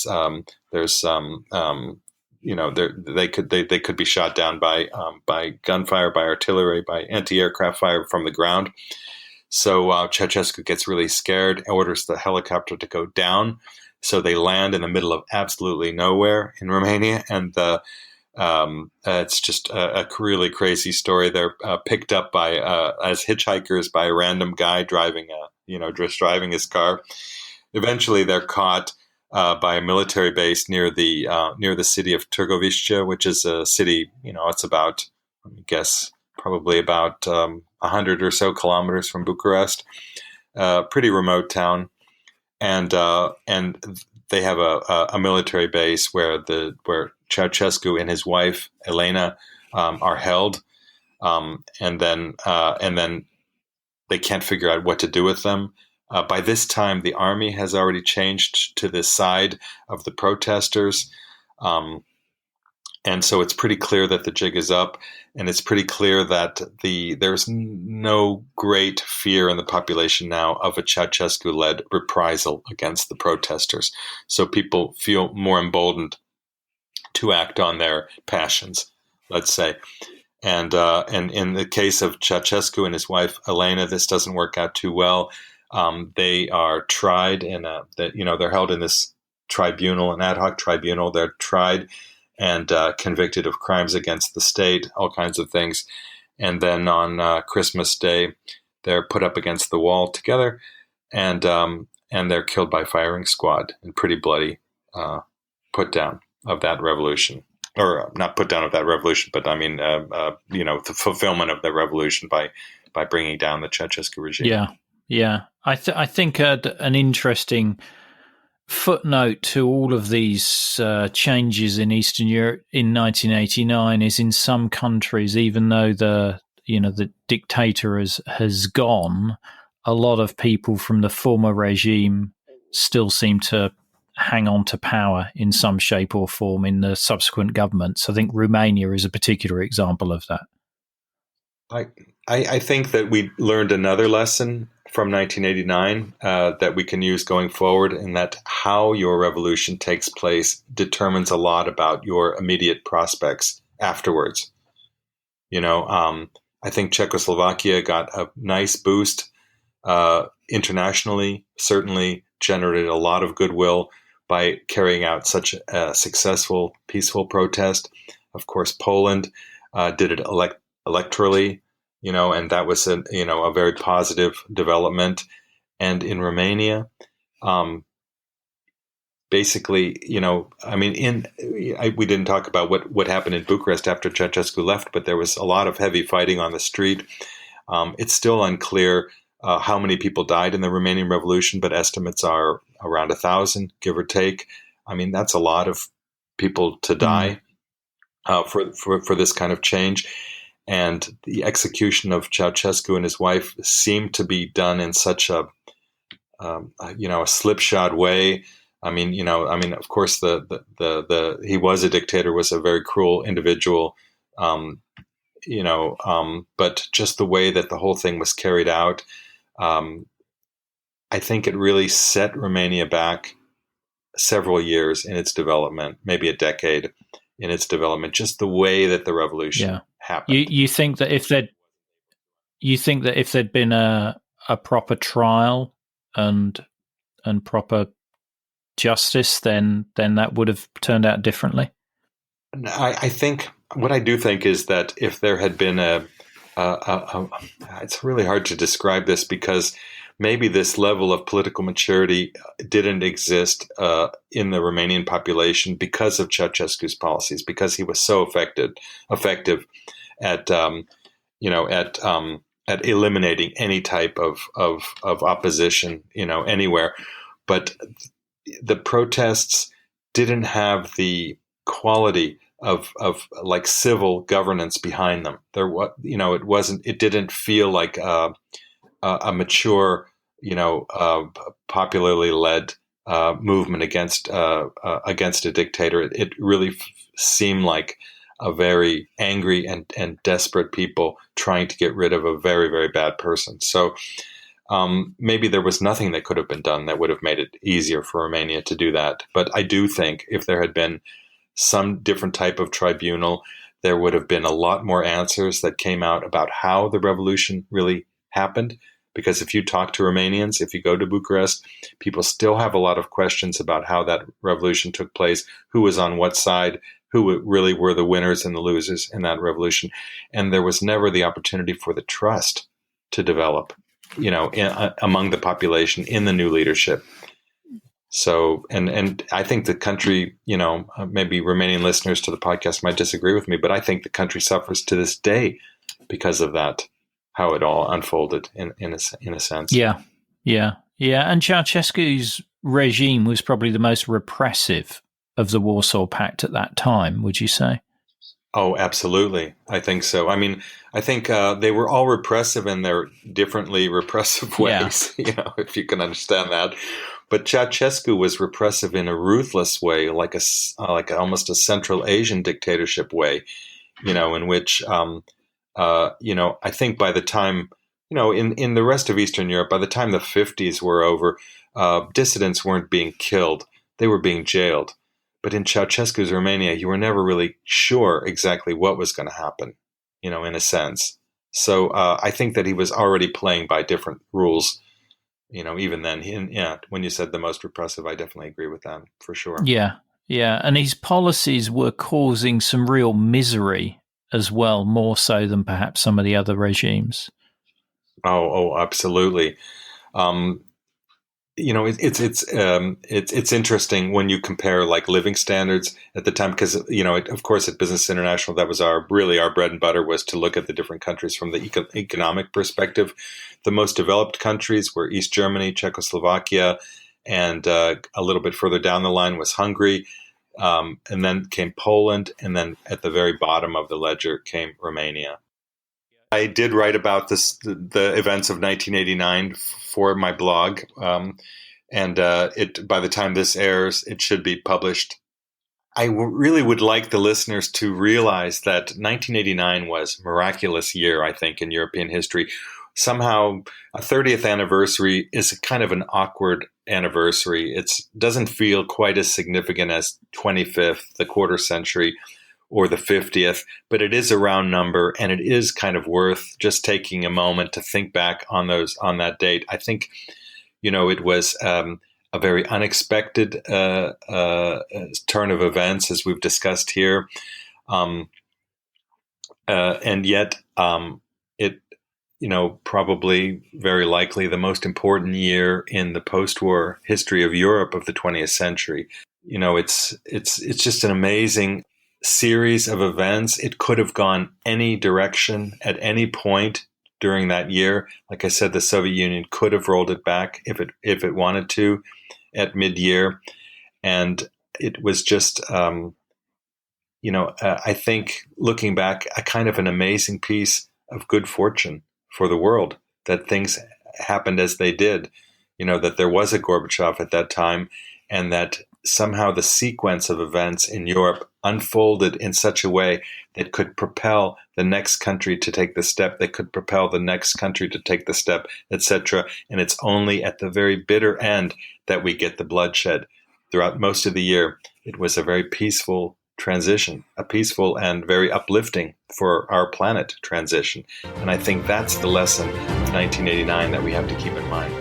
could be shot down by gunfire, by artillery, by anti-aircraft fire from the ground. So Ceausescu gets really scared, orders the helicopter to go down. So they land in the middle of absolutely nowhere in Romania, and it's just a really crazy story. They're picked up by as hitchhikers by a random guy driving his car. Eventually, they're caught by a military base near the city of Târgoviște, which is a city. It's about, I guess, probably about 100 or so kilometers from Bucharest. Pretty remote town, and they have a military base where Ceausescu and his wife Elena are held, and then they can't figure out what to do with them. By this time, the army has already changed to the side of the protesters, and so it's pretty clear that the jig is up, and it's pretty clear that there's no great fear in the population now of a Ceausescu-led reprisal against the protesters. So people feel more emboldened to act on their passions, let's say. And in the case of Ceausescu and his wife Elena, this doesn't work out too well. They are tried they're held in this tribunal, an ad hoc tribunal. They're tried and convicted of crimes against the state, all kinds of things. And then on Christmas Day, they're put up against the wall together, and they're killed by firing squad, and pretty bloody put down of that revolution, or not put down of that revolution, but I mean, the fulfillment of the revolution by bringing down the Ceausescu regime. Yeah. I think an interesting footnote to all of these changes in Eastern Europe in 1989 is, in some countries, even though the dictator has gone, a lot of people from the former regime still seem to hang on to power in some shape or form in the subsequent governments. I think Romania is a particular example of that. I think that we learned another lesson from 1989 that we can use going forward, and that how your revolution takes place determines a lot about your immediate prospects afterwards. I think Czechoslovakia got a nice boost internationally, certainly generated a lot of goodwill by carrying out such a successful, peaceful protest. Of course, Poland did it electorally, and that was a very positive development. And in Romania, basically, we didn't talk about what happened in Bucharest after Ceausescu left, but there was a lot of heavy fighting on the street. It's still unclear how many people died in the Romanian Revolution, but estimates are around 1,000, give or take. I mean, that's a lot of people to die for this kind of change. And the execution of Ceausescu and his wife seemed to be done in such a slipshod way. Of course, the he was a dictator, was a very cruel individual, but just the way that the whole thing was carried out, I think it really set Romania back several years in its development, maybe a decade in its development, just the way that the revolution happened. You think that if there'd been a proper trial and proper justice, then that would have turned out differently? I think what I do think is that if there had been it's really hard to describe this, because maybe this level of political maturity didn't exist in the Romanian population because of Ceausescu's policies, because he was so effective at eliminating any type of opposition, anywhere. but the protests didn't have the quality of like civil governance behind them. There was, it didn't feel like a mature, popularly led movement against a dictator. It really seemed like a very angry and desperate people trying to get rid of a very, very bad person. So maybe there was nothing that could have been done that would have made it easier for Romania to do that. But I do think if there had been some different type of tribunal, there would have been a lot more answers that came out about how the revolution really happened. Because if you talk to Romanians, if you go to Bucharest, people still have a lot of questions about how that revolution took place, who was on what side, who really were the winners and the losers in that revolution. And there was never the opportunity for the trust to develop, among the population in the new leadership. So, and I think the country, maybe Romanian listeners to the podcast might disagree with me, but I think the country suffers to this day because of that, how it all unfolded in a sense. Yeah. And Ceausescu's regime was probably the most repressive of the Warsaw Pact at that time, would you say? Oh, absolutely. I think so. I mean, I think they were all repressive in their differently repressive ways, if you can understand that. But Ceausescu was repressive in a ruthless way, like almost a Central Asian dictatorship way, in which, I think by the time, in the rest of Eastern Europe, by the time the 50s were over, dissidents weren't being killed. They were being jailed. But in Ceausescu's Romania, you were never really sure exactly what was going to happen, in a sense. So I think that he was already playing by different rules, even then. When you said the most repressive, I definitely agree with that for sure. Yeah. And his policies were causing some real misery as well, more so than perhaps some of the other regimes. Oh, absolutely. It's interesting when you compare like living standards at the time, because of course at Business International that was our bread and butter, was to look at the different countries from the economic perspective. The most developed countries were East Germany, Czechoslovakia, and a little bit further down the line was Hungary, and then came Poland, and then at the very bottom of the ledger came Romania. I did write about the events of 1989 for my blog, and by the time this airs, it should be published. I really would like the listeners to realize that 1989 was a miraculous year, I think, in European history. Somehow, a 30th anniversary is kind of an awkward anniversary. It doesn't feel quite as significant as 25th, the quarter century, or the 50th, but it is a round number, and it is kind of worth just taking a moment to think back on that date. I think, it was a very unexpected turn of events, as we've discussed here, and yet it, probably very likely the most important year in the post-war history of Europe of the 20th century. It's just an amazing series of events. It could have gone any direction at any point during that year. Like I said, the Soviet Union could have rolled it back if it wanted to at mid-year, and it was just I think looking back, a kind of an amazing piece of good fortune for the world that things happened as they did. That there was a Gorbachev at that time, and that somehow the sequence of events in Europe unfolded in such a way that could propel the next country to take the step, that could propel the next country to take the step, etc. And it's only at the very bitter end that we get the bloodshed. Throughout most of the year, it was a very peaceful transition, a peaceful and very uplifting for our planet transition. And I think that's the lesson of 1989 that we have to keep in mind.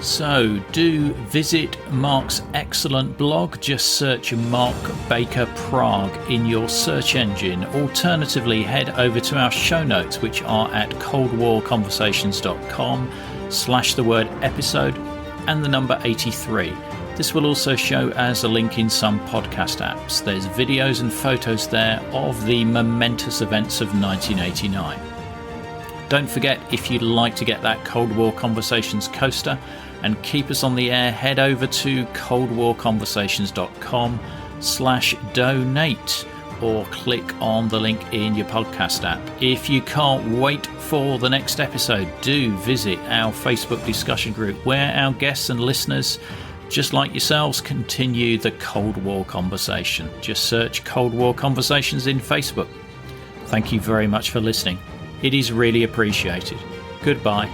So do visit Mark's excellent blog. Just search Mark Baker Prague in your search engine. Alternatively, head over to our show notes, which are at coldwarconversations.com/the word episode and the number 83. This will also show as a link in some podcast apps. There's videos and photos there of the momentous events of 1989. Don't forget, if you'd like to get that Cold War Conversations coaster and keep us on the air, head over to coldwarconversations.com/donate or click on the link in your podcast app. If you can't wait for the next episode, do visit our Facebook discussion group where our guests and listeners, just like yourselves, continue the Cold War conversation. Just search Cold War Conversations in Facebook. Thank you very much for listening. It is really appreciated. Goodbye.